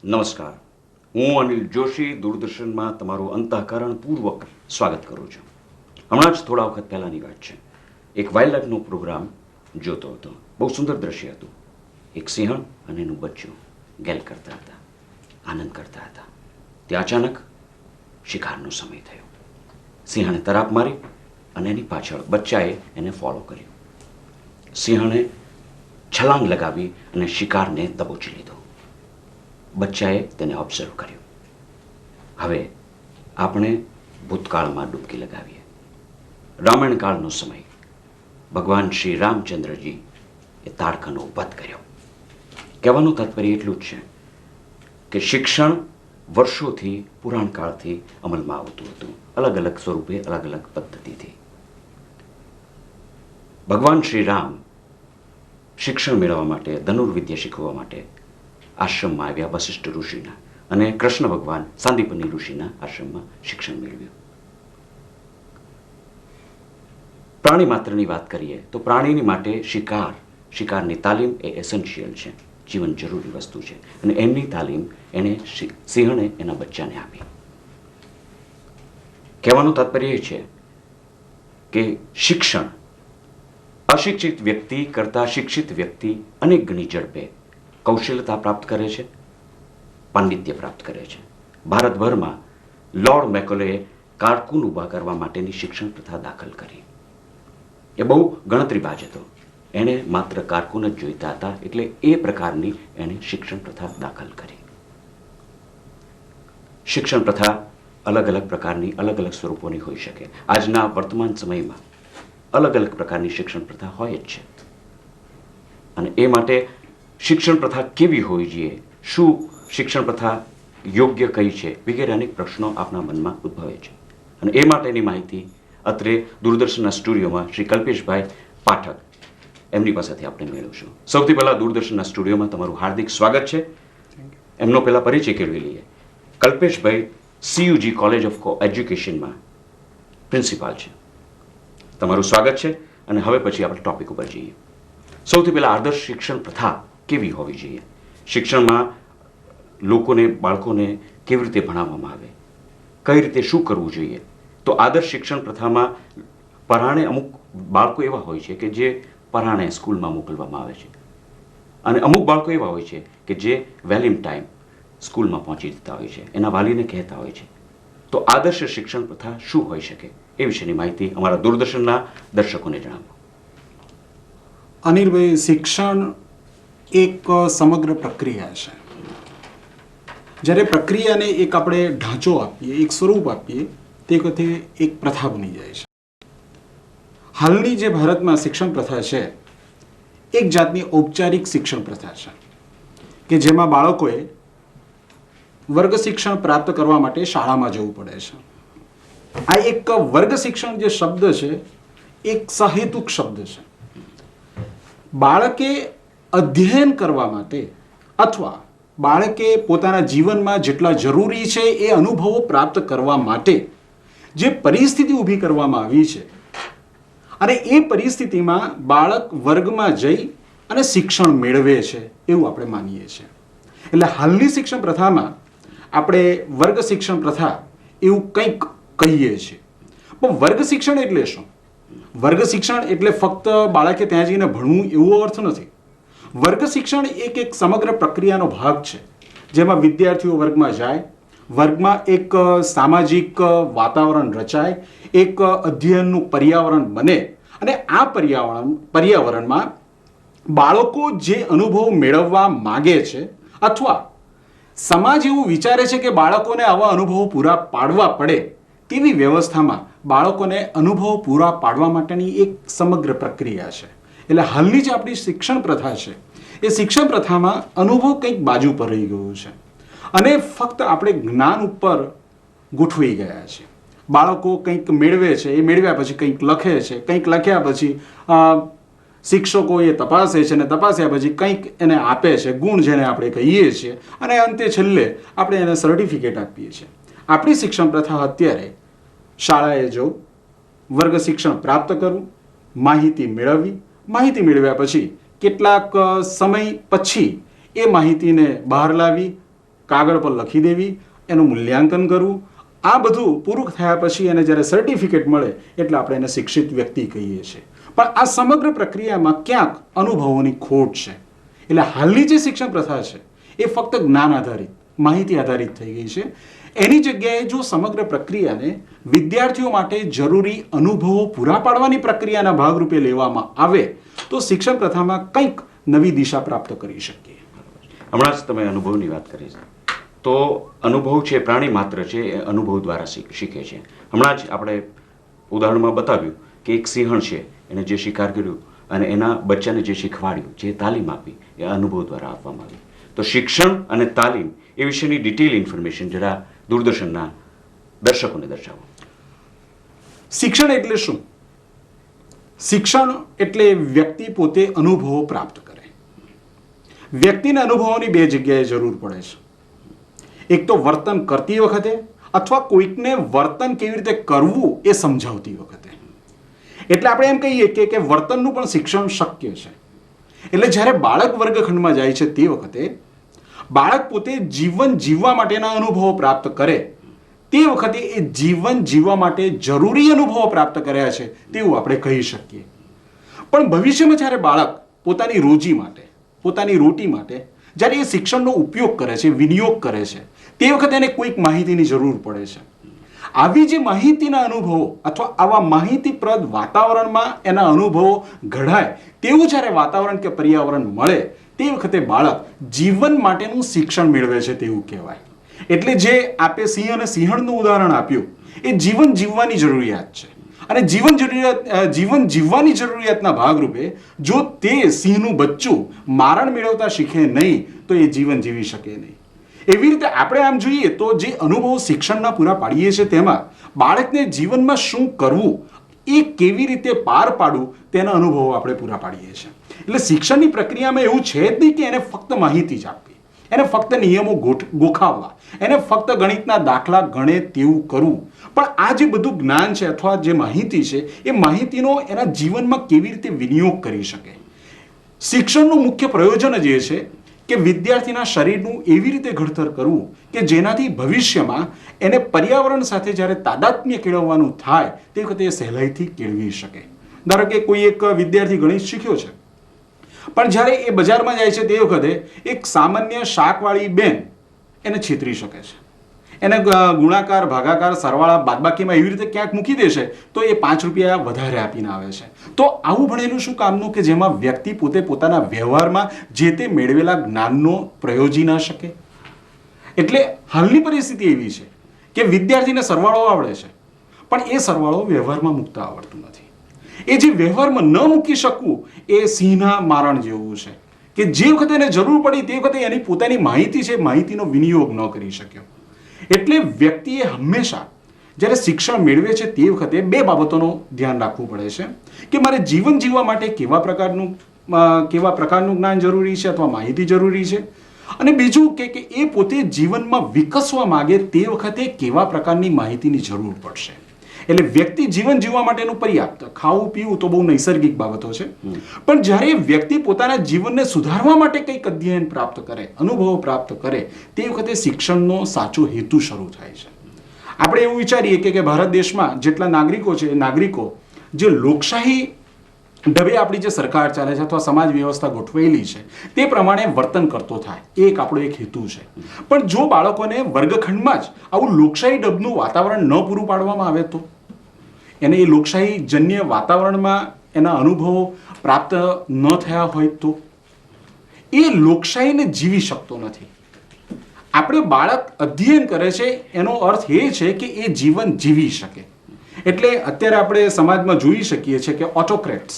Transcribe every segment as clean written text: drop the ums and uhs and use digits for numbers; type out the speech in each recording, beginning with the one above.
નમસ્કાર. હું અનિલ જોશી દૂરદર્શનમાં તમારું અંતઃકરણપૂર્વક સ્વાગત કરું છું. હમણાં જ થોડા વખત પહેલાંની વાત છે. એક વાઇલ્ડ લાઈફનો પ્રોગ્રામ જોતો હતો. બહુ સુંદર દ્રશ્ય હતું. એક સિંહણ અને એનું બચ્ચું ગેલ કરતા હતા, આનંદ કરતા હતા. ત્યાં અચાનક શિકારનો સમય થયો. સિંહણે તરાપ મારી અને એની પાછળ બચ્ચાએ એને ફોલો કર્યું. સિંહણે છલાંગ લગાવી અને શિકારને દબોચી લીધો. બચ્ચાએ તેને ઓબ્ઝર્વ કર્યું. હવે આપણે ભૂતકાળમાં ડૂબકી લગાવીએ. રામાયણ કાળનો સમય. ભગવાન શ્રી રામચંદ્રજી એ તાડકાનો વધ કર્યો. કહેવાનું તાત્પર્ય એટલું જ છે કે શિક્ષણ વર્ષોથી પુરાણ કાળથી અમલમાં આવતું હતું, અલગ અલગ સ્વરૂપે, અલગ અલગ પદ્ધતિથી. ભગવાન શ્રી રામ શિક્ષણ મેળવવા માટે, ધનુર્વિદ્યા શીખવવા માટે આશ્રમમાં આવ્યા વશિષ્ઠ ઋષિના, અને કૃષ્ણ ભગવાન સાંદીપની ઋષિના આશ્રમમાં શિક્ષણ મેળવ્યું. પ્રાણી માત્રની વાત કરીએ તો પ્રાણીની માટે શિકારની તાલીમ એ એસેન્શિયલ છે, જીવન જરૂરી વસ્તુ છે, અને એમની તાલીમ એને સિંહણે એના બચ્ચાને આપી. કહેવાનું તાત્પર્ય એ છે કે શિક્ષણ અશિક્ષિત વ્યક્તિ કરતાં શિક્ષિત વ્યક્તિ અનેક ગણી ઝડપે કૌશલ્યતા પ્રાપ્ત કરે છે, પાંડિત્ય પ્રાપ્ત કરે છે. ભારતભરમાં લોર્ડ મેકોલેએ કારકુન ઊભા કરવા માટેની શિક્ષણ પ્રથા દાખલ કરી. એ બહુ ગણતરીબાજ હતો. એણે માત્ર કારકુન જ જોઈતા હતા, એટલે એ પ્રકારની એણે શિક્ષણ પ્રથા દાખલ કરી. શિક્ષણ પ્રથા અલગ અલગ પ્રકારની, અલગ અલગ સ્વરૂપોની હોઈ શકે. આજના વર્તમાન સમયમાં અલગ અલગ પ્રકારની શિક્ષણ પ્રથા હોય જ છે, અને એ માટે શિક્ષણ પ્રથા કેવી હોવી જોઈએ, શું શિક્ષણ પ્રથા યોગ્ય કઈ છે, વગેરે અનેક પ્રશ્નો આપના મનમાં ઉદ્ભવે છે. અને એ માટેની માહિતી અત્રે દૂરદર્શનના સ્ટુડિયોમાં શ્રી કલ્પેશભાઈ પાઠક એમની પાસેથી આપણે મેળવશું. સૌથી પહેલાં દૂરદર્શનના સ્ટુડિયોમાં તમારું હાર્દિક સ્વાગત છે. એમનો પહેલાં પરિચય કેળવી લઈએ. કલ્પેશભાઈ CUG કોલેજ ઓફ એજ્યુકેશનમાં પ્રિન્સિપાલ છે. તમારું સ્વાગત છે. અને હવે પછી આપણે ટોપિક ઉપર જઈએ. સૌથી પહેલાં આદર્શ શિક્ષણ પ્રથા કેવી હોવી જોઈએ? શિક્ષણમાં લોકોને, બાળકોને કેવી રીતે ભણાવવામાં આવે, કઈ રીતે શું કરવું જોઈએ? તો આદર્શ શિક્ષણ પ્રથામાં પરાણે અમુક બાળકો એવા હોય છે કે જે પરાણે સ્કૂલમાં મોકલવામાં આવે છે, અને અમુક બાળકો એવા હોય છે કે જે વેલ ઇન ટાઈમ સ્કૂલમાં પહોંચી જતા હોય છે, એના વાલીને કહેતા હોય છે. તો આદર્શ શિક્ષણ પ્રથા શું હોઈ શકે, એ વિશેની માહિતી અમારા દૂરદર્શનના દર્શકોને જણાવો. અનિલભાઈ, શિક્ષણ એક સમગ્ર પ્રક્રિયા છે. જ્યારે પ્રક્રિયાને એક આપણે ઢાંચો આપીએ, એક સ્વરૂપ આપીએ, તે વખતે એક પ્રથા બની જાય છે. હાલની જે ભારતમાં શિક્ષણ પ્રથા છે, એક જાતની ઔપચારિક શિક્ષણ પ્રથા છે કે જેમાં બાળકોએ વર્ગ શિક્ષણ પ્રાપ્ત કરવા માટે શાળામાં જવું પડે છે. આ એક વર્ગ શિક્ષણ જે શબ્દ છે, એક સહેતુક શબ્દ છે. બાળકે અધ્યયન કરવા માટે અથવા બાળકે પોતાના જીવનમાં જેટલા જરૂરી છે એ અનુભવો પ્રાપ્ત કરવા માટે જે પરિસ્થિતિ ઊભી કરવામાં આવી છે, અને એ પરિસ્થિતિમાં બાળક વર્ગમાં જઈ અને શિક્ષણ મેળવે છે એવું આપણે માનીએ છીએ. એટલે હાલની શિક્ષણ પ્રથામાં આપણે વર્ગ શિક્ષણ પ્રથા એવું કંઈક કહીએ છીએ. પણ વર્ગ શિક્ષણ એટલે શું? વર્ગ શિક્ષણ એટલે ફક્ત બાળકે ત્યાં જઈને ભણવું એવો અર્થ નથી. વર્ગ શિક્ષણ એક સમગ્ર પ્રક્રિયાનો ભાગ છે, જેમાં વિદ્યાર્થીઓ વર્ગમાં જાય, વર્ગમાં એક સામાજિક વાતાવરણ રચાય, એક અધ્યયનનું પર્યાવરણ બને, અને આ પર્યાવરણમાં બાળકો જે અનુભવ મેળવવા માગે છે, અથવા સમાજ એવું વિચારે છે કે બાળકોને આવા અનુભવો પૂરા પાડવા પડે, તેવી વ્યવસ્થામાં બાળકોને અનુભવો પૂરા પાડવા માટેની એક સમગ્ર પ્રક્રિયા છે. એટલે હાલની જે આપણી શિક્ષણ પ્રથા છે, એ શિક્ષણ પ્રથામાં અનુભવ કંઈક બાજુ પર રહી ગયું છે, અને ફક્ત આપણે જ્ઞાન ઉપર ગોઠવાઈ ગયા છે. બાળકો કંઈક મેળવે છે, એ મેળવ્યા પછી કંઈક લખે છે, કંઈક લખ્યા પછી શિક્ષકો એ તપાસે છે, અને તપાસ્યા પછી કંઈક એને આપે છે, ગુણ જેને આપણે કહીએ છીએ, અને અંતે છેલ્લે આપણે એને સર્ટિફિકેટ આપીએ છીએ. આપણી શિક્ષણ પ્રથા અત્યારે શાળાએ જવું, વર્ગ શિક્ષણ પ્રાપ્ત કરવું, માહિતી મેળવવી, માહિતી મેળવ્યા પછી કેટલાક સમય પછી એ માહિતીને બહાર લાવી, કાગળ પર લખી દેવી, એનું મૂલ્યાંકન કરવું, આ બધું પૂરું થયા પછી એને જ્યારે સર્ટિફિકેટ મળે એટલે આપણે એને શિક્ષિત વ્યક્તિ કહીએ છીએ. પણ આ સમગ્ર પ્રક્રિયામાં ક્યાંક અનુભવોની ખોટ છે. એટલે હાલની જે શિક્ષણ પ્રથા છે એ ફક્ત જ્ઞાન આધારિત, માહિતી આધારિત થઈ ગઈ છે. એની જગ્યાએ જો સમગ્ર પ્રક્રિયાને વિદ્યાર્થીઓ માટે જરૂરી અનુભવો પૂરા પાડવાની પ્રક્રિયાના ભાગરૂપે લેવામાં આવે તો શિક્ષણ પ્રથામાં કંઈક નવી દિશા પ્રાપ્ત કરી શકીએ. હમણાં જ તમે અનુભવની વાત કરી છે, તો અનુભવ છે પ્રાણી માત્ર છે, એ અનુભવ દ્વારા શીખે છે. હમણાં જ આપણે ઉદાહરણમાં બતાવ્યું કે એક સિંહણ છે, એને જે શિકાર કર્યું અને એના બચ્ચાને જે શીખવાડ્યું, જે તાલીમ આપી, એ અનુભવ દ્વારા આપવામાં આવી. તો શિક્ષણ અને તાલીમ એ વિશેની ડિટેલ ઇન્ફોર્મેશન જરા દૂરદર્શનના દર્શકોને દર્શાવો. શિક્ષણ એટલે શું? શિક્ષણ એટલે વ્યક્તિ પોતે અનુભવો પ્રાપ્ત કરે. વ્યક્તિને અનુભવોની બે જગ્યાએ જરૂર પડે છે. એક તો વર્તન કરતી વખતે અથવા કોઈકને વર્તન કેવી રીતે કરવું એ સમજાવતી વખતે. એટલે આપણે એમ કહીએ કે વર્તનનું પણ શિક્ષણ શક્ય છે. એટલે જ્યારે બાળક વર્ગખંડમાં જાય છે તે વખતે બાળક પોતે જીવન જીવવા માટેના અનુભવો પ્રાપ્ત કરે તે વખતે એ જીવન જીવવા માટે જરૂરી અનુભવો પ્રાપ્ત કર્યા છે તેવું આપણે કહી શકીએ. પણ ભવિષ્યમાં જ્યારે બાળક પોતાની રોજી માટે, પોતાની રોટી માટે જ્યારે એ શિક્ષણનો ઉપયોગ કરે છે, વિનિયોગ કરે છે, તે વખતે એને કોઈક માહિતીની જરૂર પડે છે. આવી જે માહિતીના અનુભવો અથવા આવા માહિતીપ્રદ વાતાવરણમાં એના અનુભવો ઘડાય તેવું જ્યારે વાતાવરણ કે પર્યાવરણ મળે તે વખતે બાળક જીવન માટેનું શિક્ષણ મેળવે છે તેવું કહેવાય. એટલે જે આપે સિંહ અને સિંહણનું ઉદાહરણ આપ્યું એ જીવન જીવવાની જરૂરિયાત છે. અને જીવન જીવવાની જરૂરિયાતના ભાગરૂપે જો તે સિંહનું બચ્ચું મારણ મેળવતા શીખે નહીં તો એ જીવન જીવી શકે નહીં. એવી રીતે આપણે આમ જોઈએ તો જે અનુભવો શિક્ષણના પૂરા પાડીએ છીએ તેમાં બાળકને જીવનમાં શું કરવું, એ કેવી રીતે પાર પાડવું તેના અનુભવો આપણે પૂરા પાડીએ છીએ. એટલે શિક્ષણની પ્રક્રિયામાં એવું છે જ નહીં કે એને ફક્ત માહિતી જ આપવી, એને ફક્ત નિયમો ગોખાવવા, એને ફક્ત ગણિતના દાખલા ગણે તેવું કરવું. પણ આ જે બધું જ્ઞાન છે અથવા જે માહિતી છે એ માહિતીનો એના જીવનમાં કેવી રીતે વિનિયોગ કરી શકે. શિક્ષણનું મુખ્ય પ્રયોજન જ એ છે કે વિદ્યાર્થીના શરીરનું એવી રીતે ઘડતર કરવું કે જેનાથી ભવિષ્યમાં એને પર્યાવરણ સાથે જ્યારે તાદાત્મ્ય કેળવવાનું થાય તે વખતે એ સહેલાઈથી કેળવી શકે. ધારો કે કોઈ એક વિદ્યાર્થી ગણિત શીખ્યો છે પણ જ્યારે એ બજારમાં જાય છે તે વખતે એક સામાન્ય શાકવાળી બેન એને છેતરી શકે છે. એને ગુણાકાર, ભાગાકાર, સરવાળા, બાદબાકીમાં એવી રીતે ક્યાંક મૂકી દેશે તો એ 5 રૂપિયા વધારે આપીને આવે છે. તો આવું ભણેલું શું કામનું કે જેમાં વ્યક્તિ પોતે પોતાના વ્યવહારમાં જે તે મેળવેલા જ્ઞાનનો પ્રયોજી ના શકે. એટલે હાલની પરિસ્થિતિ એવી છે કે વિદ્યાર્થીને સરવાળો આવડે છે પણ એ સરવાળો વ્યવહારમાં મૂકતા આવડતું નથી. એ જે વ્યવહારમાં ન મૂકી શકવું એ સિંહના મારણ જેવું છે કે જે વખતે એને જરૂર પડી તે વખતે એની પોતાની માહિતી છે, માહિતીનો વિનિયોગ ન કરી શક્યો. એટલે વ્યક્તિએ હંમેશા જ્યારે શિક્ષણ મેળવે છે તે વખતે બે બાબતોનું ધ્યાન રાખવું પડે છે કે મારે જીવન જીવવા માટે કેવા પ્રકારનું જ્ઞાન જરૂરી છે અથવા માહિતી જરૂરી છે, અને બીજું કે એ પોતે જીવનમાં વિકસવા માંગે તે વખતે કેવા પ્રકારની માહિતીની જરૂર પડશે. એટલે વ્યક્તિ જીવન જીવવા માટેનું પર્યાપ્ત ખાવું પીવું તો બહુ નૈસર્ગિક બાબતો છે, પણ જ્યારે વ્યક્તિ પોતાના જીવનને સુધારવા માટે કંઈક અધ્યયન પ્રાપ્ત કરે, અનુભવો પ્રાપ્ત કરે તે વખતે શિક્ષણનો સાચો હેતુ શરૂ થાય છે. આપણે એવું વિચારીએ કે ભારત દેશમાં જેટલા નાગરિકો છે એ નાગરિકો જે લોકશાહી ઢબે આપણી જે સરકાર ચાલે છે અથવા સમાજ વ્યવસ્થા ગોઠવાયેલી છે તે પ્રમાણે વર્તન કરતો થાય એ એક આપણો એક હેતુ છે. પણ જો બાળકોને વર્ગખંડમાં જ આવું લોકશાહી ઢબનું વાતાવરણ ન પૂરું પાડવામાં આવે તો, એને એ લોકશાહી જન્ય વાતાવરણમાં એના અનુભવો પ્રાપ્ત ન થયા હોય તો એ લોકશાહીને જીવી શકતો નથી. આપણે બાળક અધ્યયન કરે છે એનો અર્થ એ છે કે એ જીવન જીવી શકે. એટલે અત્યારે આપણે સમાજમાં જોઈ શકીએ છીએ કે ઓટોક્રેટ્સ,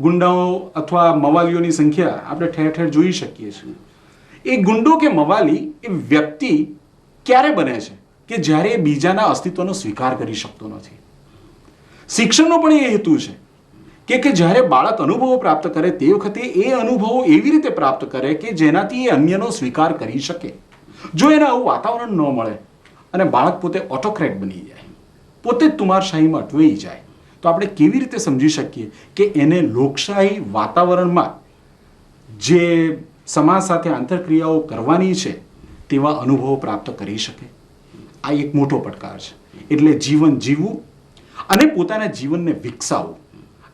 ગુંડાઓ અથવા મવાલીઓની સંખ્યા આપણે ઠેર ઠેર જોઈ શકીએ છીએ. એ ગુંડો કે મવાલી એ વ્યક્તિ ક્યારે બને છે કે જ્યારે એ બીજાના અસ્તિત્વનો સ્વીકાર કરી શકતો નથી. શિક્ષણનો પણ એ હેતુ છે કે જ્યારે બાળક અનુભવો પ્રાપ્ત કરે તે વખતે એ અનુભવો એવી રીતે પ્રાપ્ત કરે કે જેનાથી એ અન્યનો સ્વીકાર કરી શકે. જો એને આવું વાતાવરણ ન મળે અને બાળક પોતે ઓટોક્રેટ બની જાય, પોતે જ તુમારશાહીમાં અટવાઈ જાય તો આપણે કેવી રીતે સમજી શકીએ કે એને લોકશાહી વાતાવરણમાં જે સમાજ સાથે આંતરક્રિયાઓ કરવાની છે તેવા અનુભવો પ્રાપ્ત કરી શકે? આ એક મોટો પડકાર છે. એટલે જીવન જીવવું અને પોતાના જીવનને વિકસાવવું,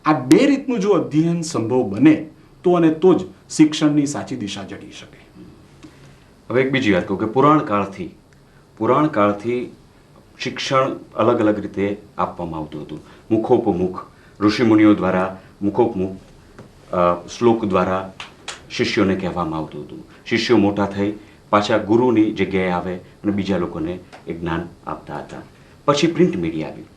આ બે રીતનું જો અધ્યયન સંભવ બને તો અને તો જ શિક્ષણની સાચી દિશા જડી શકે. હવે એક બીજી વાત કહું કે પુરાણ કાળથી શિક્ષણ અલગ અલગ રીતે આપવામાં આવતું હતું. મુખોપમુખ, ઋષિમુનિઓ દ્વારા મુખોપમુખ શ્લોક દ્વારા શિષ્યોને કહેવામાં આવતું હતું. શિષ્યો મોટા થઈ પાછા ગુરુની જગ્યાએ આવે અને બીજા લોકોને એ જ્ઞાન આપતા હતા. પછી પ્રિન્ટ મીડિયા આવ્યું.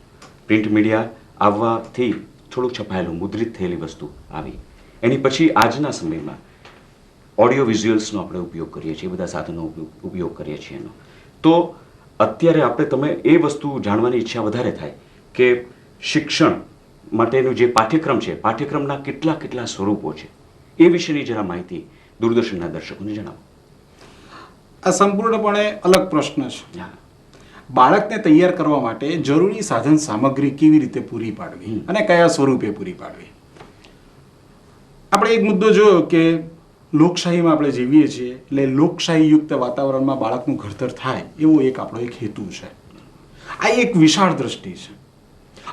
પ્રિન્ટ મીડિયા આવવાથી થોડુંક છપાયેલું મુદ્રિત થયેલી વસ્તુ આવી. એની પછી આજના સમયમાં ઓડિયો વિઝ્યુઅલ્સનો આપણે ઉપયોગ કરીએ છીએ, બધા સાધનો ઉપયોગ કરીએ છીએ એનો. તો અત્યારે તમે એ વસ્તુ જાણવાની ઈચ્છા વધારે થાય કે શિક્ષણ માટેનું જે પાઠ્યક્રમ છે, પાઠ્યક્રમના કેટલા સ્વરૂપો છે, એ વિશેની જરા માહિતી દૂરદર્શનના દર્શકોને જણાવો. આ સંપૂર્ણપણે અલગ પ્રશ્ન છે. બાળકને તૈયાર કરવા માટે જરૂરી સાધન સામગ્રી કેવી રીતે પૂરી પાડવી અને કયા સ્વરૂપે પૂરી પાડવી. આપણે એક મુદ્દો જોયો કે લોકશાહીમાં આપણે જીવીએ છીએ, એટલે લોકશાહીયુક્ત વાતાવરણમાં બાળકનું ઘડતર થાય એવો આપણો એક હેતુ છે. આ એક વિશાળ દ્રષ્ટિ છે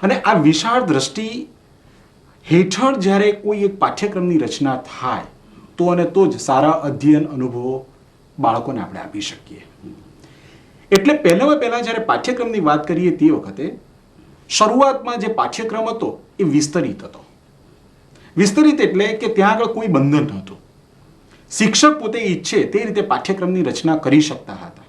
અને આ વિશાળ દ્રષ્ટિ હેઠળ જ્યારે કોઈ એક પાઠ્યક્રમની રચના થાય તો અને તો જ સારા અધ્યયન અનુભવો બાળકોને આપણે આપી શકીએ. એટલે પહેલાં જ્યારે પાઠ્યક્રમની વાત કરીએ તે વખતે શરૂઆતમાં જે પાઠ્યક્રમ હતો એ વિસ્તરિત હતો. વિસ્તરિત એટલે કે ત્યાં આગળ કોઈ બંધન નહોતું. શિક્ષક પોતે ઈચ્છે તે રીતે પાઠ્યક્રમની રચના કરી શકતા હતા.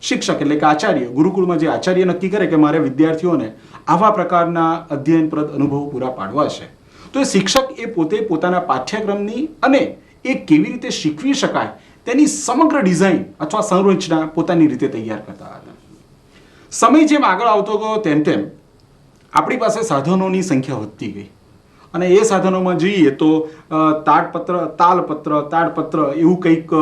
શિક્ષક એટલે કે આચાર્ય, ગુરુકુળમાં જે આચાર્ય નક્કી કરે કે મારે વિદ્યાર્થીઓને આવા પ્રકારના અધ્યયનપ્રદ અનુભવો પૂરા પાડવા છે, તો એ શિક્ષક એ પોતે પોતાના પાઠ્યક્રમની અને એ કેવી રીતે શીખવી શકાય તેની સમગ્ર ડિઝાઇન અથવા સંરચના પોતાની રીતે તૈયાર કરતા હતા. સમય જેમ આગળ આવતો ગયો તેમ આપણી પાસે સાધનોની સંખ્યા વધતી ગઈ અને એ સાધનોમાં જોઈએ તો તાડપત્ર એવું કંઈક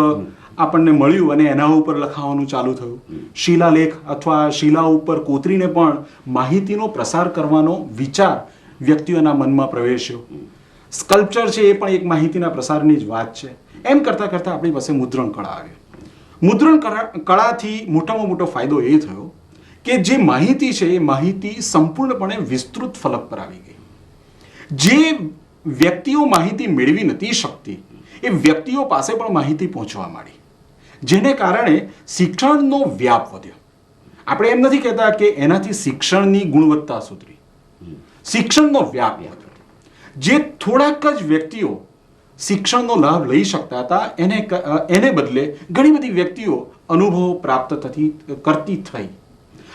આપણને મળ્યું અને એના ઉપર લખાવાનું ચાલુ થયું. શિલાલેખ અથવા શિલા ઉપર કોતરીને પણ માહિતીનો પ્રસાર કરવાનો વિચાર વ્યક્તિઓના મનમાં પ્રવેશ્યો. સ્કલ્પચર છે એ પણ એક માહિતીના પ્રસારની જ વાત છે. એમ કરતાં આપણી પાસે મુદ્રણ કળા આવી. મુદ્રણ કળાથી મોટામાં મોટો ફાયદો એ થયો કે જે માહિતી છે એ માહિતી સંપૂર્ણપણે વિસ્તૃત ફલક પર આવી ગઈ. જે વ્યક્તિઓ માહિતી મેળવી નથી શકતી એ વ્યક્તિઓ પાસે પણ માહિતી પહોંચવા માંડી, જેને કારણે શિક્ષણનો વ્યાપ વધ્યો. આપણે એમ નથી કહેતા કે એનાથી શિક્ષણની ગુણવત્તા સુધરી, શિક્ષણનો વ્યાપ વધ્યો. જે થોડાક જ વ્યક્તિઓ શિક્ષણનો લાભ લઈ શકતા હતા એને બદલે ઘણી બધી વ્યક્તિઓ અનુભવો પ્રાપ્ત કરતી થઈ.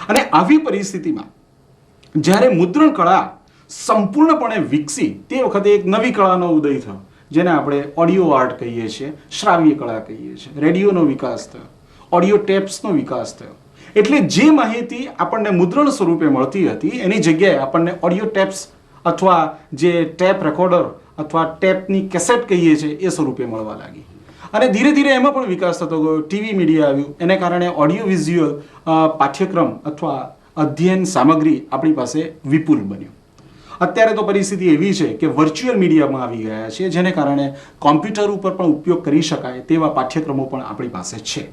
અને આવી પરિસ્થિતિમાં જ્યારે મુદ્રણ કળા સંપૂર્ણપણે વિકસી તે વખતે એક નવી કળાનો ઉદય થયો, જેને આપણે ઓડિયો આર્ટ કહીએ છીએ, શ્રાવ્ય કળા કહીએ છીએ. રેડિયોનો વિકાસ થયો, ઓડિયો ટેપ્સનો વિકાસ થયો. એટલે જે માહિતી આપણને મુદ્રણ સ્વરૂપે મળતી હતી એની જગ્યાએ આપણને ઓડિયો ટેપ્સ અથવા જે ટેપ રેકોર્ડર અથવા ટેપની કેસેટ કહીએ છીએ એ સ્વરૂપે મળવા લાગી. અને ધીરે ધીરે એમાં પણ વિકાસ થતો ગયો. ટીવી મીડિયા આવ્યું, એને કારણે ઓડિયો વિઝ્યુઅલ પાઠ્યક્રમ અથવા અધ્યયન સામગ્રી આપણી પાસે વિપુલ બન્યું. અત્યારે તો પરિસ્થિતિ એવી છે કે વર્ચ્યુઅલ મીડિયામાં આવી ગયા છે, જેને કારણે કોમ્પ્યુટર ઉપર પણ ઉપયોગ કરી શકાય તેવા પાઠ્યક્રમો પણ આપણી પાસે છે.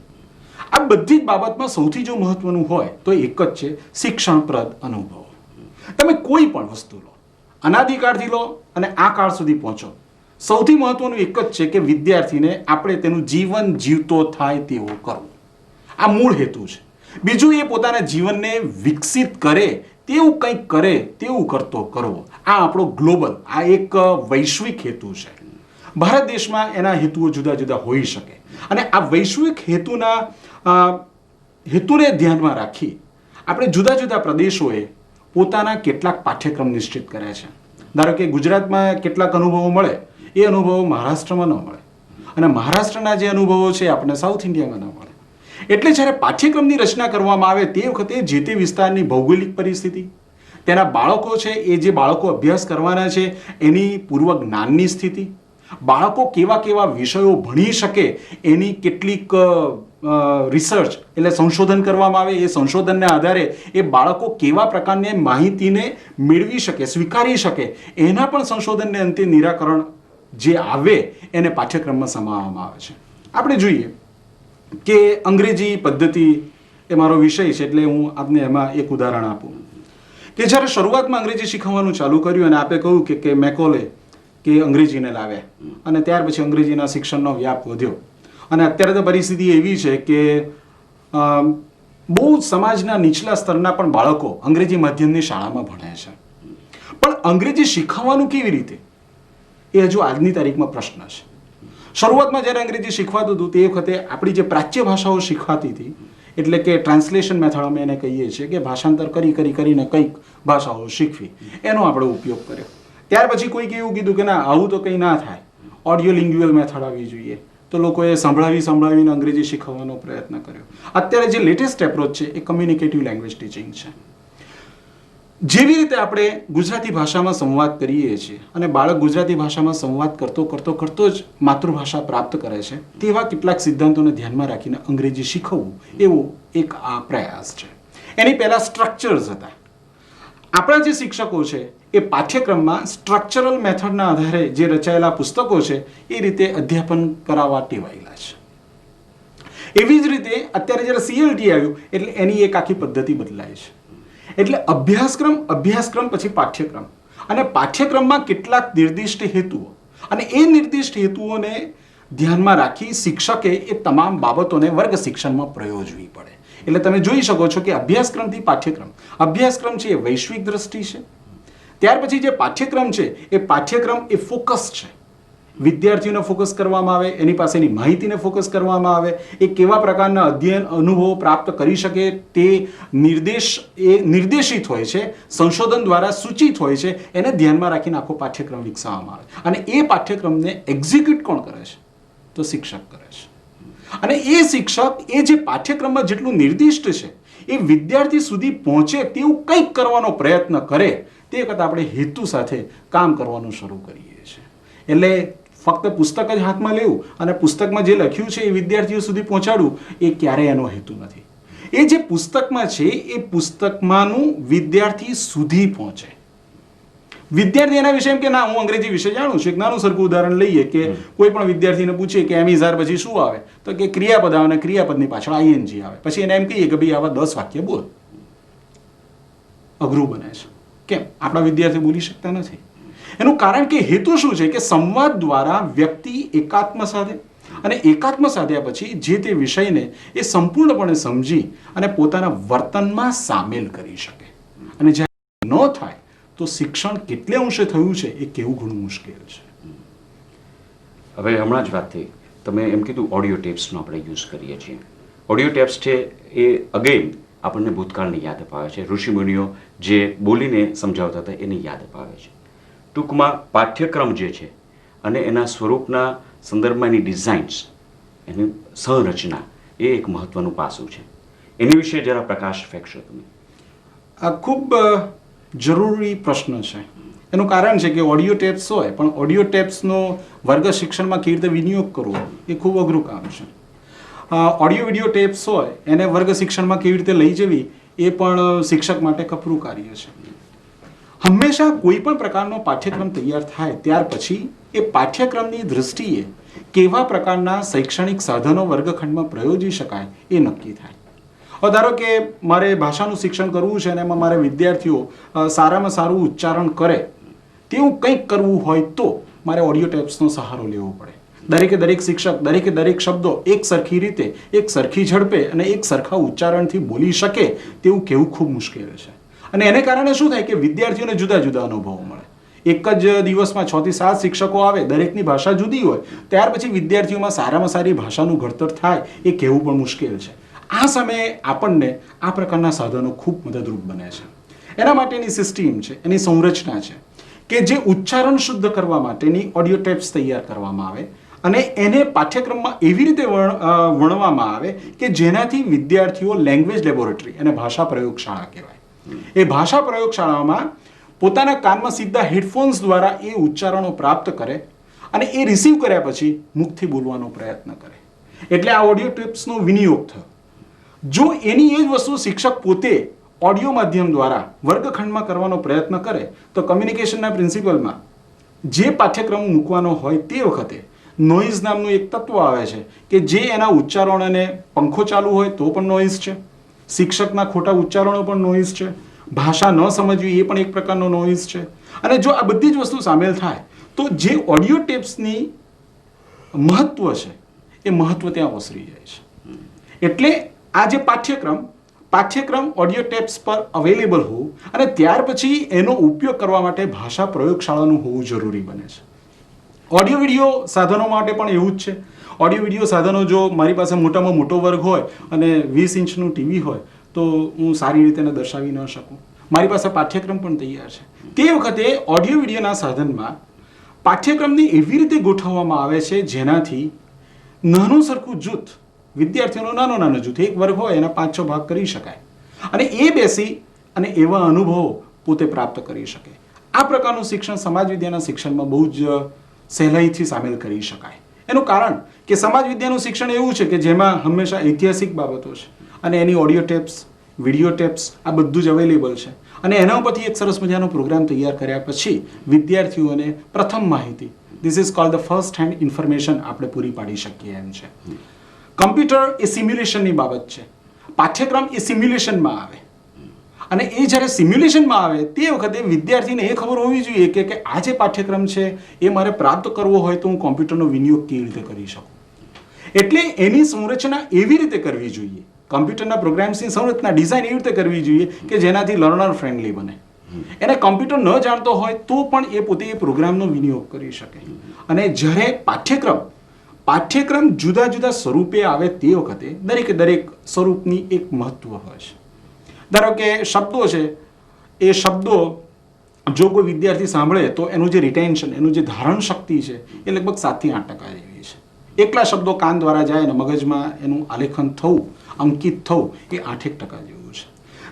આ બધી જ બાબતમાં સૌથી જો મહત્વનું હોય તો એક જ છે શિક્ષણપ્રદ અનુભવો. તમે કોઈ પણ વસ્તુ લો, અનાદિકાળથી લો અને આ કાળ સુધી પહોંચો, સૌથી મહત્વનું એક જ છે કે વિદ્યાર્થીને આપણે તેનું જીવન જીવતો થાય તેવું કરવું. આ મૂળ હેતુ છે. બીજું એ પોતાના જીવનને વિકસિત કરે તેવું કંઈક કરે તેવું કરતો કરવો. આ આપણો ગ્લોબલ, આ એક વૈશ્વિક હેતુ છે. ભારત દેશમાં એના હેતુઓ જુદા જુદા હોઈ શકે અને આ વૈશ્વિક હેતુને ધ્યાનમાં રાખી આપણે જુદા જુદા પ્રદેશોએ પોતાના કેટલાક પાઠ્યક્રમ નિશ્ચિત કર્યા છે. ધારો કે ગુજરાતમાં કેટલાક અનુભવો મળે એ અનુભવો મહારાષ્ટ્રમાં ન મળે અને મહારાષ્ટ્રના જે અનુભવો છે આપણે સાઉથ ઇન્ડિયામાં ન મળે. એટલે જ્યારે પાઠ્યક્રમની રચના કરવામાં આવે તે વખતે જે તે વિસ્તારની ભૌગોલિક પરિસ્થિતિ, તેના બાળકો છે એ જે બાળકો અભ્યાસ કરવાના છે એની પૂર્વ જ્ઞાનની સ્થિતિ, બાળકો કેવા વિષયો ભણી શકે એની કેટલીક રિસર્ચ એટલે સંશોધન કરવામાં આવે. એ સંશોધનના આધારે એ બાળકો કેવા પ્રકારની માહિતીને મેળવી શકે, સ્વીકારી શકે, એના પણ સંશોધનને અંતે નિરાકરણ જે આવે એને પાઠ્યક્રમમાં સમાવવામાં આવે છે. આપણે જોઈએ કે અંગ્રેજી પદ્ધતિ એ મારો વિષય છે એટલે હું આપને એમાં એક ઉદાહરણ આપું કે જ્યારે શરૂઆતમાં અંગ્રેજી શીખવવાનું ચાલુ કર્યું અને આપે કહ્યું કે મેકોલે કે અંગ્રેજીને લાવ્યા અને ત્યાર પછી અંગ્રેજીના શિક્ષણનો વ્યાપ વધ્યો અને અત્યારે તો પરિસ્થિતિ એવી છે કે બહુ સમાજના નીચલા સ્તરના પણ બાળકો અંગ્રેજી માધ્યમની શાળામાં ભણે છે. પણ અંગ્રેજી શીખવવાનું કેવી રીતે એ હજુ આજની તારીખમાં પ્રશ્ન છે. શરૂઆતમાં જ્યારે અંગ્રેજી શીખવાતું હતું તે વખતે આપણી જે પ્રાચ્ય ભાષાઓ શીખવાતી હતી એટલે કે ટ્રાન્સલેશન મેથડ અમે એને કહીએ છીએ કે ભાષાંતર કરીને કંઈક ભાષાઓ શીખવી એનો આપણે ઉપયોગ કર્યો. ત્યાર પછી કોઈક એવું કીધું કે ના આવું તો કંઈ ના થાય, ઓડિયો લિંગ્યુઅલ મેથડ આવી જોઈએ, તો લોકોએ સંભળાવીને અંગ્રેજી શીખવવાનો પ્રયત્ન કર્યો. અત્યારે જે લેટેસ્ટ એપ્રોચ છે એ કમ્યુનિકેટિવ લેંગ્વેજ ટીચિંગ છે. જેવી રીતે આપણે ગુજરાતી ભાષામાં સંવાદ કરીએ છીએ અને બાળક ગુજરાતી ભાષામાં સંવાદ કરતો જ માતૃભાષા પ્રાપ્ત કરે છે, તેવા કેટલાક સિદ્ધાંતોને ધ્યાનમાં રાખીને અંગ્રેજી શીખવવું એવો એક આ પ્રયાસ છે. એની પહેલા સ્ટ્રક્ચર્સ હતા. આપણા જે શિક્ષકો છે એ પાઠ્યક્રમમાં સ્ટ્રક્ચરલ મેથડના આધારે જે રચાયેલા પુસ્તકો છે એ રીતે અધ્યાપન કરાવવા ટેવાયેલા છે. એવી જ રીતે અત્યારે જ્યારે CLT આવ્યું એટલે એની એક આખી પદ્ધતિ બદલાય છે. એટલે અભ્યાસક્રમ પછી પાઠ્યક્રમ અને પાઠ્યક્રમમાં કેટલાક નિર્દિષ્ટ હેતુઓ અને એ નિર્દિષ્ટ હેતુઓને ધ્યાનમાં રાખી શિક્ષકે એ તમામ બાબતોને વર્ગ શિક્ષણમાં પ્રયોજવી પડે. એટલે તમે જોઈ શકો છો કે અભ્યાસક્રમથી અભ્યાસક્રમ છે એ વૈશ્વિક દ્રષ્ટિ છે. ત્યાર પછી જે પાઠ્યક્રમ છે એ પાઠ્યક્રમ એ ફોકસ છે. વિદ્યાર્થીઓને ફોકસ કરવામાં આવે, એની પાસેની માહિતીને ફોકસ કરવામાં આવે, એ કેવા પ્રકારના અધ્યયન અનુભવો પ્રાપ્ત કરી શકે તે નિર્દેશિત હોય છે, સંશોધન દ્વારા સૂચિત હોય છે, એને ધ્યાનમાં રાખીને આખો પાઠ્યક્રમ વિકસાવવામાં આવે. અને એ પાઠ્યક્રમને એક્ઝિક્યુટ કોણ કરે છે? તો શિક્ષક કરે છે. અને એ શિક્ષક એ જે પાઠ્યક્રમમાં જેટલું નિર્દિષ્ટ છે એ વિદ્યાર્થી સુધી પહોંચે તેવું કંઈક કરવાનો પ્રયત્ન કરે, તે વખતે આપણે હેતુ સાથે કામ કરવાનું શરૂ કરીએ છીએ. એટલે ફક્ત પુસ્તક જ હાથમાં લેવું અને પુસ્તકમાં જે લખ્યું છે એ વિદ્યાર્થીઓ સુધી પહોંચાડવું એ ક્યારેય એનો હેતુ નથી. એ જે પુસ્તકમાં છે એ પુસ્તકમાંનું વિદ્યાર્થી સુધી પહોંચે. વિદ્યાર્થી એના વિશે એમ કે ના હું અંગ્રેજી વિશે જાણું છું. એક નાનું સરખું ઉદાહરણ લઈએ કે કોઈ પણ વિદ્યાર્થીને પૂછીએ કે એમિઝાર પછી શું આવે, તો કે ક્રિયાપદ આવે અને ક્રિયાપદની પાછળ ING આવે. પછી એને એમ કહીએ કે ભાઈ આવા 10 વાક્ય બોલ. અઘરું બને છે. કેમ? આપણા વિદ્યાર્થીઓ બોલી શકતા નથી. એનું કારણ કે હેતુ શું છે કે સંવાદ દ્વારા વ્યક્તિ એકાત્મ સાધે અને એકાત્મ સાધ્યા પછી જે તે વિષયને એ સંપૂર્ણપણે સમજી અને પોતાના વર્તનમાં સામેલ કરી શકે. અને જ્યારે ન થાય તો શિક્ષણ કેટલે અંશે થયું છે એ કહેવું ઘણું મુશ્કેલ છે. હવે હમણાં જ વાત થઈ, તમે એમ કીધું ઓડિયો ટેપ્સનો આપણે યુઝ કરીએ છીએ. ઓડિયો ટેપ્સ છે એ અગેન આપણને ભૂતકાળની યાદ અપાવે છે. ઋષિમુનિઓ જે બોલીને સમજાવતા હતા એની યાદ અપાવે છે. ટૂંકમાં પાઠ્યક્રમ જે છે અને એના સ્વરૂપના સંદર્ભમાં એની ડિઝાઇન્સ, એની સંરચના એ એક મહત્વનું પાસું છે. એની વિશે જરા પ્રકાશ ફેંકશો તમે. આ ખૂબ જરૂરી પ્રશ્ન છે. એનું કારણ છે કે ઓડિયો ટેપ્સ હોય પણ ઓડિયો ટેપ્સનો વર્ગ શિક્ષણમાં કેવી રીતે વિનિયોગ કરવો એ ખૂબ અઘરું કામ છે. ઓડિયો વિડિયો ટેપ્સ હોય એને વર્ગ શિક્ષણમાં કેવી રીતે લઈ જવી એ પણ શિક્ષક માટે કપરું કાર્ય છે. હંમેશા કોઈ પણ પ્રકારનો પાઠ્યક્રમ તૈયાર થાય ત્યાર પછી એ પાઠ્યક્રમની દૃષ્ટિએ કેવા પ્રકારના શૈક્ષણિક સાધનો વર્ગખંડમાં પ્રયોજી શકાય એ નક્કી થાય. ધારો કે મારે ભાષાનું શિક્ષણ કરવું છે અને એમાં મારે વિદ્યાર્થીઓ સારામાં સારું ઉચ્ચારણ કરે તેવું કંઈક કરવું હોય તો મારે ઓડિયો ટેપ્સનો સહારો લેવો પડે. દરેક શિક્ષક દરેક શબ્દો એક સરખી રીતે, એક સરખી ઝડપે અને એક સરખા ઉચ્ચારણથી બોલી શકે તેવું કહેવું ખૂબ મુશ્કેલ છે. અને એને કારણે શું થાય કે વિદ્યાર્થીઓને જુદા જુદા અનુભવો મળે. એક જ દિવસમાં 6 થી 7 શિક્ષકો આવે, દરેકની ભાષા જુદી હોય, ત્યાર પછી વિદ્યાર્થીઓમાં સારામાં સારી ભાષાનું ઘડતર થાય એ કહેવું પણ મુશ્કેલ છે. આ સમયે આપણને આ પ્રકારના સાધનો ખૂબ મદદરૂપ બને છે. એના માટેની સિસ્ટમ છે, એની સંરચના છે કે જે ઉચ્ચારણ શુદ્ધ કરવા માટેની ઓડિયો ટેપ્સ તૈયાર કરવામાં આવે અને એને પાઠ્યક્રમમાં એવી રીતે વણવામાં આવે કે જેનાથી વિદ્યાર્થીઓ લેંગ્વેજ લેબોરેટરી અને ભાષા પ્રયોગશાળા કહેવાય. એ ભાષા પ્રયોગશાળામાં પોતાના કાનમાં સીધા હેડફોન્સ દ્વારા એ ઉચ્ચારણો પ્રાપ્ત કરે અને એ રિસીવ કર્યા પછી મુખથી બોલવાનો પ્રયત્ન કરે. એટલે આ ઓડિયો ટેપ્સનો વિનિયોગ થયો. જો એની એ જ વસ્તુ શિક્ષક પોતે ઓડિયો માધ્યમ દ્વારા વર્ગખંડમાં કરવાનો પ્રયત્ન કરે તો કમ્યુનિકેશનના પ્રિન્સિપલમાં જે પાઠ્યક્રમ મૂકવાનો હોય તે વખતે નોઇઝ નામનું એક તત્વ આવે છે કે જે એના ઉચ્ચારણોને પંખો ચાલુ હોય તો પણ નોઇઝ છે, શિક્ષકના ખોટા ઉચ્ચારણો પણ નોઇઝ છે, ભાષા ન સમજવી એ પણ એક પ્રકારનો નોઇઝ છે. અને જો આ બધી જ વસ્તુ સામેલ થાય તો જે ઓડિયો ટેપ્સની મહત્વ છે એ મહત્વ ત્યાં ઓસરી જાય છે. એટલે આ જે પાઠ્યક્રમ ઓડિયો ટેપ્સ પર અવેલેબલ હોવું અને ત્યાર પછી એનો ઉપયોગ કરવા માટે ભાષા પ્રયોગશાળાનું હોવું જરૂરી બને છે. ઓડિયો વિડીયો સાધનો માટે પણ એવું જ છે. ઓડિયો વિડીયો સાધનો જો મારી પાસે મોટામાં મોટો વર્ગ હોય અને 20 ઇંચનું ટીવી હોય તો હું સારી રીતે એને દર્શાવી ન શકું. મારી પાસે પાઠ્યક્રમ પણ તૈયાર છે. તે વખતે ઓડિયો વિડીયોના સાધનમાં પાઠ્યક્રમને એવી રીતે ગોઠવવામાં આવે છે જેનાથી નાનું સરખું જૂથ, વિદ્યાર્થીઓનો નાનો જૂથ, એક વર્ગ હોય એના 5-6 ભાગ કરી શકાય અને એ બેસી અને એવા અનુભવો પોતે પ્રાપ્ત કરી શકે. આ પ્રકારનું શિક્ષણ સમાજ વિદ્યાના શિક્ષણમાં બહુ જ સહેલાઈથી સામેલ કરી શકાય. એનું કારણ કે સમાજ વિદ્યાનું શિક્ષણ એવું છે કે જેમાં હંમેશા ઐતિહાસિક બાબતો છે અને એની ઓડિયો ટેપ્સ, વિડીયો ટેપ્સ આ બધું જ અવેલેબલ છે અને એના ઉપરથી એક સરસ મજાનો પ્રોગ્રામ તૈયાર કર્યા પછી વિદ્યાર્થીઓને પ્રથમ માહિતી, this is called the first hand information આપણે પૂરી પાડી શકીએ એમ છે. કમ્પ્યુટર એ સિમ્યુલેશનની બાબત છે. પાઠ્યક્રમ એ સિમ્યુલેશનમાં આવે અને એ જ્યારે સિમ્યુલેશનમાં આવે તે વખતે વિદ્યાર્થીને એ ખબર હોવી જોઈએ કે આ જે પાઠ્યક્રમ છે એ મારે પ્રાપ્ત કરવો હોય તો હું કોમ્પ્યુટરનો વિનિયોગ કેવી રીતે કરી શકું. એટલે એની સંરચના એવી રીતે કરવી જોઈએ, કમ્પ્યુટરના પ્રોગ્રામ્સની સંરચના ડિઝાઇન એવી રીતે કરવી જોઈએ કે જેનાથી લર્નર ફ્રેન્ડલી બને. એને કમ્પ્યુટર ન જાણતો હોય તો પણ એ પોતે એ પ્રોગ્રામનો વિનિયોગ કરી શકે. અને જ્યારે પાઠ્યક્રમ જુદા જુદા સ્વરૂપે આવે તે વખતે દરેક સ્વરૂપની એક મહત્વ હોય છે. ધારો કે શબ્દો છે, એ શબ્દો જો કોઈ વિદ્યાર્થી સાંભળે તો એનું જે રિટેન્શન, એનું જે ધારણ શક્તિ છે એ લગભગ 7 થી 8% જેવી છે. એકલા શબ્દો કાન દ્વારા જાય અને મગજમાં એનું આલેખન થવું, અંકિત થવું એ 8% જેવું છે.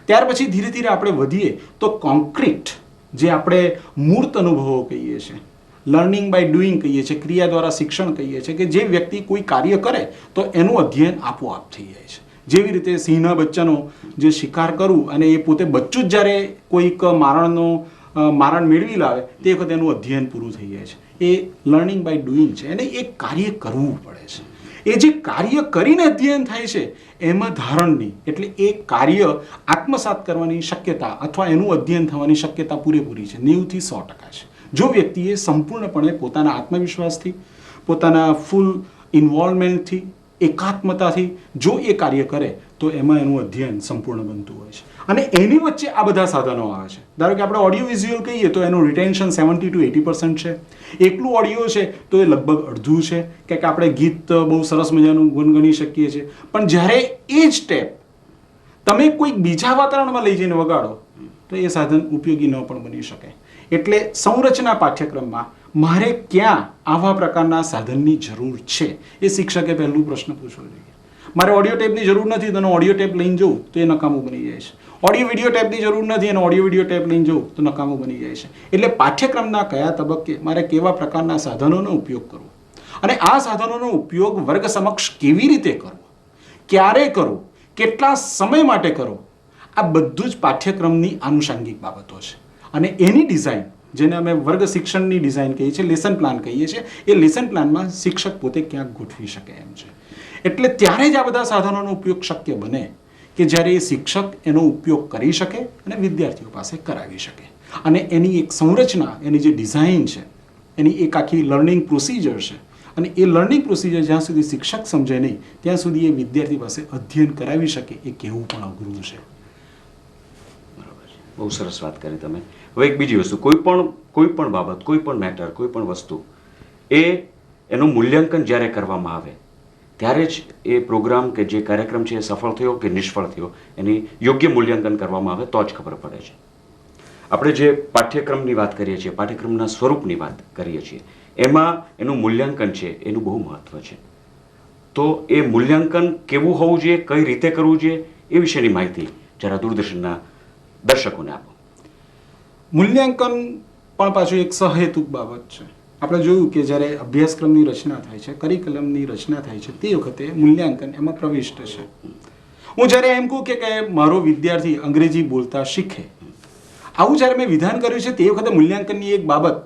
ત્યાર પછી ધીરે ધીરે આપણે વધીએ તો કોન્ક્રીટ, જે આપણે મૂર્ત અનુભવો કહીએ છીએ, લર્નિંગ બાય ડુઈંગ કહીએ છીએ, ક્રિયા દ્વારા શિક્ષણ કહીએ છીએ, કે જે વ્યક્તિ કોઈ કાર્ય કરે તો એનું અધ્યયન આપોઆપ થઈ જાય છે. જેવી રીતે સિંહના બચ્ચાનો જે શિકાર કરવું અને એ પોતે બચ્ચું જ જ્યારે કોઈક મારણ મેળવી લાવે તે વખતે એનું અધ્યયન પૂરું થઈ જાય છે. એ લર્નિંગ બાય ડુઈંગ છે. એને એક કાર્ય કરવું પડે છે. એ જે કાર્ય કરીને અધ્યયન થાય છે એમાં ધારણની, એટલે એ કાર્ય આત્મસાત કરવાની શક્યતા અથવા એનું અધ્યયન થવાની શક્યતા પૂરેપૂરી છે, 90 થી 100% છે. જો વ્યક્તિએ સંપૂર્ણપણે પોતાના આત્મવિશ્વાસથી, પોતાના ફૂલ ઇન્વોલ્વમેન્ટથી, એકાત્મતાથી જો એ કાર્ય કરે તો એમાં એનું અધ્યયન સંપૂર્ણ બનતું હોય છે. અને એની વચ્ચે આ બધા સાધનો આવે છે. ધારો કે આપણે ઓડિયો વિઝ્યુઅલ કહીએ તો એનું રિટેન્શન 70 to 80% છે. એકલું ઓડિયો છે તો એ લગભગ અડધું છે કે આપણે ગીત બહુ સરસ મજાનું ગુનગુની શકીએ છીએ, પણ જ્યારે એ જ ટેપ તમે કોઈક બીજા વાતાવરણમાં લઈ જઈને વગાડો તો એ સાધન ઉપયોગી ન પણ બની શકે. એટલે સંરચના પાઠ્યક્રમમાં મારે ક્યાં આવા પ્રકારના સાધનની જરૂર છે એ શિક્ષકે પહેલું પ્રશ્ન પૂછવો જોઈએ. મારે ઓડિયો ટેપની જરૂર નથી તો ઓડિયો ટેપ લઈને જવું તો એ નકામું બની જાય છે. ઓડિયો વિડીયો ટેપની જરૂર નથી અને ઓડિયો વિડીયો ટેપ લઈને જવું તો નકામું બની જાય છે. એટલે પાઠ્યક્રમના કયા તબક્કે મારે કેવા પ્રકારના સાધનોનો ઉપયોગ કરવો અને આ સાધનોનો ઉપયોગ વર્ગ સમક્ષ કેવી રીતે કરવો, ક્યારે કરવો, કેટલા સમય માટે કરવો, આ બધું જ પાઠ્યક્રમની આનુષંગિક બાબતો છે. અને એની ડિઝાઇન, જેને અમે વર્ગ શિક્ષણની ડિઝાઇન કહીએ છીએ, લેસન પ્લાન કહીએ છીએ, એ લેસન પ્લાનમાં શિક્ષક પોતે ક્યાંક ગોઠવી શકે એમ છે. એટલે ત્યારે જ આ બધા સાધનોનો ઉપયોગ શક્ય બને કે જ્યારે એ શિક્ષક એનો ઉપયોગ કરી શકે અને વિદ્યાર્થીઓ પાસે કરાવી શકે. અને એની એક સંરચના, એની જે ડિઝાઇન છે, એની એક આખી લર્નિંગ પ્રોસિજર છે અને એ લર્નિંગ પ્રોસિજર જ્યાં સુધી શિક્ષક સમજે નહીં ત્યાં સુધી એ વિદ્યાર્થી પાસે અધ્યયન કરાવી શકે એ કહેવું પણ અઘરું છે. બહુ સરસ વાત કરી તમે. હવે એક બીજી વસ્તુ, કોઈ પણ બાબત, કોઈ પણ મેટર, કોઈ પણ વસ્તુ એનું મૂલ્યાંકન જ્યારે કરવામાં આવે ત્યારે જ એ પ્રોગ્રામ કે જે કાર્યક્રમ છે એ સફળ થયો કે નિષ્ફળ થયો એની યોગ્ય મૂલ્યાંકન કરવામાં આવે તો જ ખબર પડે છે. આપણે જે પાઠ્યક્રમની વાત કરીએ છીએ, પાઠ્યક્રમના સ્વરૂપની વાત કરીએ છીએ, એમાં એનું મૂલ્યાંકન છે એનું બહુ મહત્વ છે. તો એ મૂલ્યાંકન કેવું હોવું જોઈએ, કઈ રીતે કરવું જોઈએ એ વિશેની માહિતી જરા દૂરદર્શનના દર્શકોને આપો. મૂલ્યાંકન પણ પાછું એક સહેતુક બાબત છે. આપણે જોયું કે જ્યારે અભ્યાસક્રમની રચના થાય છે, કરિક્યુલમની રચના થાય છે, તે વખતે મૂલ્યાંકન એમાં પ્રવિષ્ટ છે. હું જ્યારે એમ કહું કે મારો વિદ્યાર્થી અંગ્રેજી બોલતા શીખે, આવું જ્યારે મેં વિધાન કર્યું છે તે વખતે મૂલ્યાંકનની એક બાબત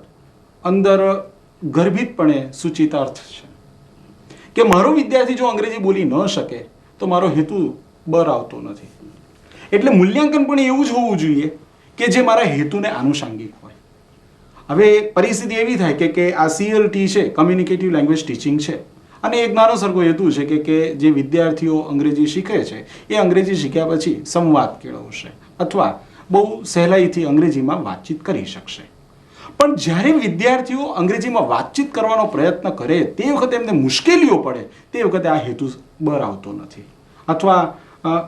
અંદર ગર્ભિતપણે સૂચિતાર્થ છે. કે મારો વિદ્યાર્થી જો અંગ્રેજી બોલી ન શકે તો મારો હેતુ બર આવતો નથી. એટલે મૂલ્યાંકન પણ એવું જ હોવું જોઈએ કે જે મારા હેતુને આનુષાંગિક હોય. હવે પરિસ્થિતિ એવી થાય કે આ CLT છે, કમ્યુનિકેટિવ લેંગ્વેજ ટીચિંગ છે, અને એક નાનો સરખો હેતુ છે કે જે વિદ્યાર્થીઓ અંગ્રેજી શીખે છે એ અંગ્રેજી શીખ્યા પછી સંવાદ કેળવશે અથવા બહુ સહેલાઈથી અંગ્રેજીમાં વાતચીત કરી શકશે. પણ જ્યારે વિદ્યાર્થીઓ અંગ્રેજીમાં વાતચીત કરવાનો પ્રયત્ન કરે તે વખતે એમને મુશ્કેલીઓ પડે, તે વખતે આ હેતુ બર આવતો નથી, અથવા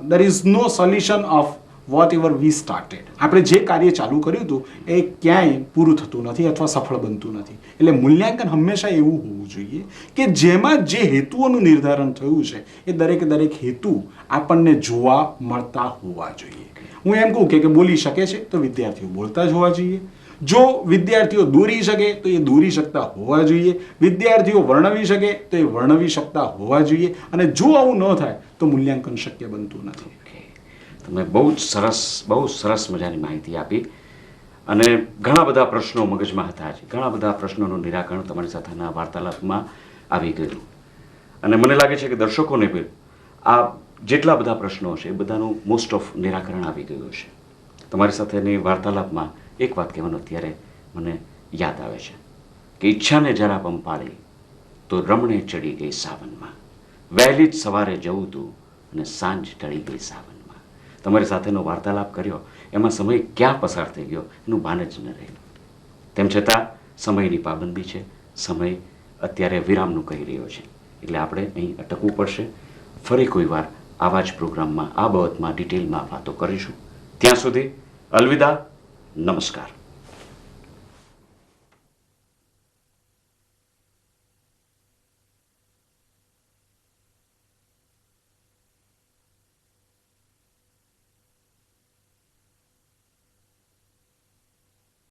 there is no solution of whatever we started. આપણે જે કાર્ય ચાલુ કર્યું હતું એ ક્યાંય પૂરું થતું નથી અથવા સફળ બનતું નથી. એટલે મૂલ્યાંકન હંમેશા એવું હોવું જોઈએ કે જેમાં જે હેતુઓનું નિર્ધારણ થયું છે એ દરેક હેતુ આપણને જોવા મળતા હોવા જોઈએ. હું એમ કહું કે બોલી શકે છે તો વિદ્યાર્થીઓ બોલતા જ હોવા જોઈએ. જો વિદ્યાર્થીઓ દોરી શકે તો એ દોરી શકતા હોવા જોઈએ. વિદ્યાર્થીઓ વર્ણવી શકે તો એ વર્ણવી શકતા હોવા જોઈએ. અને જો આવું ન થાય તો મૂલ્યાંકન શક્ય બનતું નથી. તમે બહુ સરસ મજાની માહિતી આપી અને ઘણા બધા પ્રશ્નો મગજમાં હતા. ઘણા બધા પ્રશ્નોનું નિરાકરણ તમારી સાથેના વાર્તાલાપમાં આવી ગયું અને મને લાગે છે કે દર્શકોને પણ આ જેટલા બધા પ્રશ્નો છે એ બધાનું મોસ્ટ ઓફ નિરાકરણ આવી ગયું છે. તમારી સાથેની વાર્તાલાપમાં એક વાત કહેવાનું અત્યારે મને યાદ આવે છે કે ઈચ્છાને જરા પંપાળી તો રમણે ચડી ગઈ સાવનમાં, વહેલી જ સવારે જવું તું અને સાંજ ટળી ગઈ સાવનમાં. તમારી સાથેનો વાર્તાલાપ કર્યો એમાં સમય ક્યાં પસાર થઈ ગયો એનું ભાન જ ન રહ્યું. તેમ છતાં સમયની પાબંદી છે, સમય અત્યારે વિરામનું કહી રહ્યો છે, એટલે આપણે અહીં અટકવું પડશે. ફરી કોઈ વાર આવા જ પ્રોગ્રામમાં આ બાબતમાં ડિટેલમાં વાતો કરીશું. ત્યાં સુધી અલવિદા, નમસ્કાર.